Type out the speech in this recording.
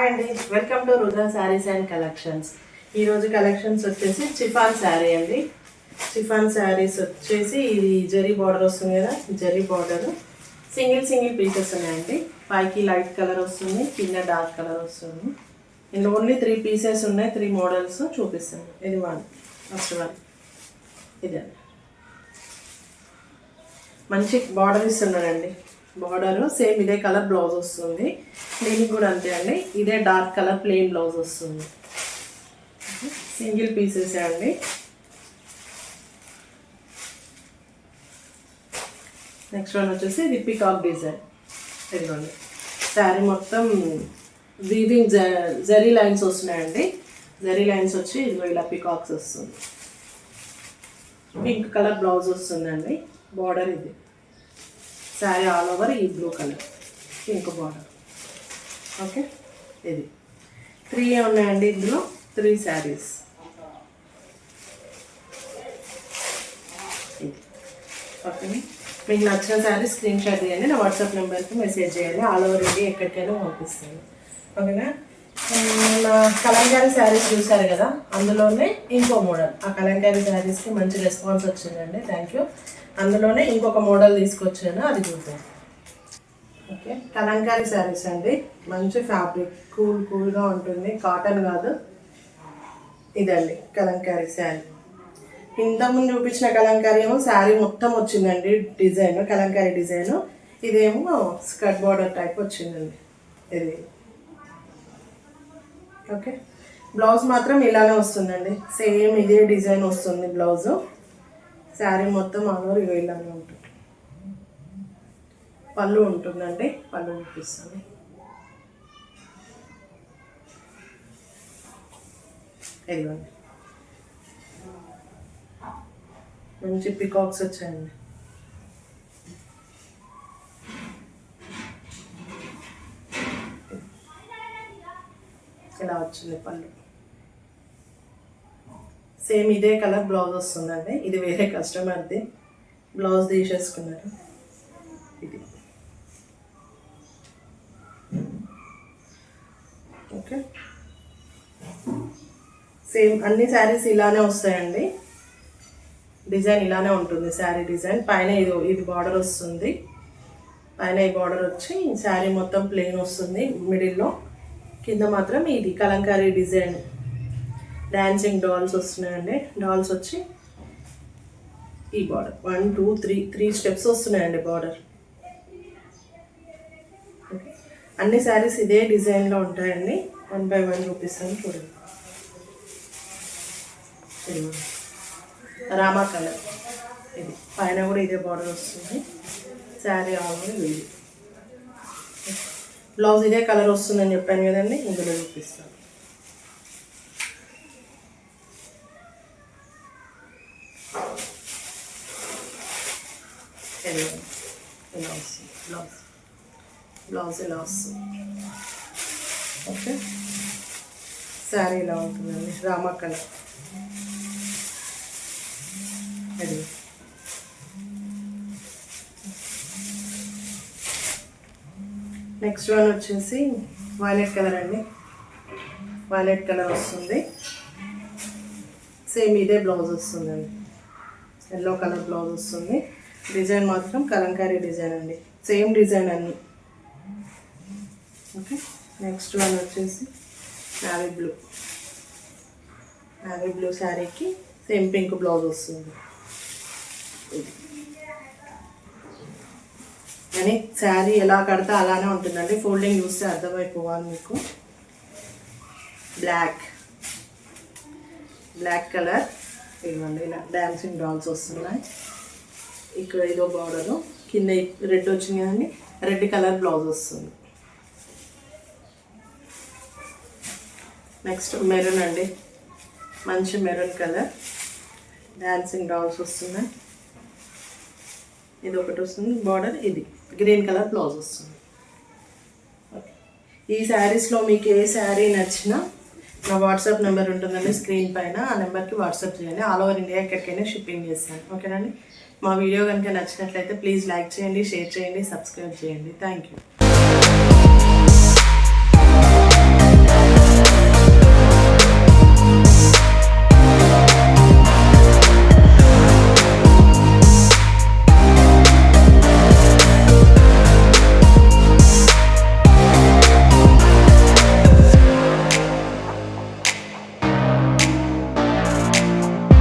Hi అండి, welcome to Rudra saris and collections. ఈరోజు collections వచ్చేసి చిఫాన్ శారీ అండి. చిఫాన్ శారీస్ వచ్చేసి ఇది జరీ బార్డర్ వస్తుంది కదా, జరీ బార్డర్ సింగిల్ పీసెస్ ఉన్నాయండి. పైకి లైట్ కలర్ వస్తుంది, కింద డార్క్ కలర్ వస్తుంది. ఇందులో ఓన్లీ 3 పీసెస్ ఉన్నాయి, 3 మోడల్స్ చూపిస్తాను. ఇది ఫస్ట్ వన్ ఇది మంచి బార్డర్ ఇస్తున్నాడండి. బార్డర్ సేమ్ ఇదే కలర్ బ్లౌజ్ వస్తుంది. దీనికి కూడా అంతే అండి, ఇదే డార్క్ కలర్ ప్లెయిన్ బ్లౌజ్ వస్తుంది. సింగిల్ పీసెస్ అండి. నెక్స్ట్ వన్ వచ్చేసి ఇది పికాక్ డిజైన్. ఇదిగోండి శారీ మొత్తం వీవింగ్ జరీ లైన్స్ వస్తున్నాయండి. జరీ లైన్స్ వచ్చి ఇదిగో ఇలా పికాక్స్ వస్తుంది. పింక్ కలర్ బ్లౌజ్ వస్తుందండి. బార్డర్ ఇది శారీ ఆల్ ఓవర్ ఈ blue colour pink border. Okay, ఇది 3 ఉన్నాయండి. ఇందులో 3 శారీస్. ఓకే, మీకు నచ్చిన శారీ స్క్రీన్ షాట్ చేయండి, నా వాట్సాప్ నెంబర్కి మెసేజ్ చేయండి. ఆల్ ఓవర్ ఇండియా ఎక్కడికైనా పంపిస్తాను. ఓకేనా. నా కలంకారీ శారీస్ చూసారు కదా, అందులోనే ఇంకో మోడల్. ఆ కలంకారీ శారీస్కి మంచి రెస్పాన్స్ వచ్చిందండి, థ్యాంక్ యూ. అందులోనే ఇంకొక మోడల్ తీసుకొచ్చాను, అది చూద్దాం. ఓకే, కలంకారీ శారీస్ అండి. మంచి ఫ్యాబ్రిక్, కూల్గా ఉంటుంది, కాటన్ కాదు. ఇదండి కలంకారీ శారీ. ఇంతకుముందు చూపించిన కలంకారీ ఏమో శారీ మొత్తం వచ్చిందండి డిజైన్, కలంకారీ డిజైన్. ఇదేమో స్కర్ట్ బార్డర్ టైప్ వచ్చిందండి ఇది. ఓకే, బ్లౌజ్ మాత్రం ఇలానే వస్తుందండి, సేమ్ ఇదే డిజైన్ వస్తుంది బ్లౌజు. శారీ మొత్తం ఆల్ ఓవర్ ఇలానే ఉంటుంది. పళ్ళు ఉంటుందండి, పళ్ళు చూపిస్తుంది. ఇదిగోండి మంచి పికాక్స్ వచ్చాయండి. ఇలా వచ్చింది పళ్ళు. సేమ్ ఇదే కలర్ బ్లౌజ్ వస్తుందండి. ఇది వేరే కస్టమర్ది, బ్లౌజ్ తీసేసుకున్నారు. ఇది ఓకే, సేమ్ అన్ని శారీస్ ఇలానే వస్తాయండి. డిజైన్ ఇలానే ఉంటుంది శారీ డిజైన్. పైన ఇది బార్డర్ వస్తుంది. పైన ఈ బార్డర్ వచ్చి శారీ మొత్తం ప్లెయిన్ వస్తుంది మిడిల్లో. కింద మాత్రం ఇది కలంకారీ డిజైన్ డాన్సింగ్ డాల్స్ వస్తున్నాయండి. డాల్స్ వచ్చి ఈ బార్డర్ 1 2 3 స్టెప్స్ వస్తున్నాయండి బార్డర్. అన్ని శారీస్ ఇదే డిజైన్లో ఉంటాయండి. 1 by 1 చూపిస్తాను చూడండి. రామా కలర్ ఇది, పైన కూడా ఇదే బార్డర్ వస్తుంది. శారీ ఆల్రెడీ ఇది. బ్లౌజ్ ఇదే కలర్ వస్తుందని చెప్పాను కదండి, ఇందులో చూపిస్తాను. ఇలా వస్తుంది బ్లౌజ్ ఇలా వస్తుంది. ఓకే, శారీ ఇలా ఉంటుందండి, రామా కలర్. నెక్స్ట్ వన్ వచ్చేసి వైలెట్ కలర్ అండి. వైలెట్ కలర్ వస్తుంది. సేమ్ ఇదే బ్లౌజ్ వస్తుందండి, ఎల్లో కలర్ బ్లౌజ్ వస్తుంది. డిజైన్ మాత్రం కలంకారీ డిజైన్ అండి, సేమ్ డిజైన్ అన్ని. ఓకే, నెక్స్ట్ వన్ వచ్చేసి నావీ బ్లూ శారీకి సేమ్ పింక్ బ్లౌజ్ వస్తుంది. కానీ శారీ ఎలా కడితే అలానే ఉంటుందండి, ఫోల్డింగ్ చూస్తే అర్థమైపోవాలి మీకు. బ్లాక్ కలర్ ఇవ్వండి, ఇలా డాన్సింగ్ డాల్స్ వస్తున్నాయి. ఇక్కడ ఇదో బార్డరు, కింద రెడ్ వచ్చింది కదండి, రెడ్ కలర్ బ్లౌజ్ వస్తుంది. నెక్స్ట్ మెరూన్ అండి, మంచి మెరూన్ కలర్, డాన్సింగ్ డాల్స్ వస్తున్నాయి. ఇది ఒకటి వస్తుంది బార్డర్, ఇది గ్రీన్ కలర్ బ్లౌజ్ వస్తుంది. ఈ శారీస్లో మీకు ఏ శారీ నచ్చినా నా వాట్సాప్ నెంబర్ ఉంటుందండి స్క్రీన్ పైన, ఆ నెంబర్కి వాట్సాప్ చేయండి. ఆల్ ఓవర్ ఇండియా ఎక్కడికైనా షిప్పింగ్ చేస్తాను. ఓకేనండి. మా వీడియో కనుక నచ్చినట్లయితే ప్లీజ్ లైక్ చేయండి, షేర్ చేయండి, సబ్స్క్రైబ్ చేయండి. Thank you.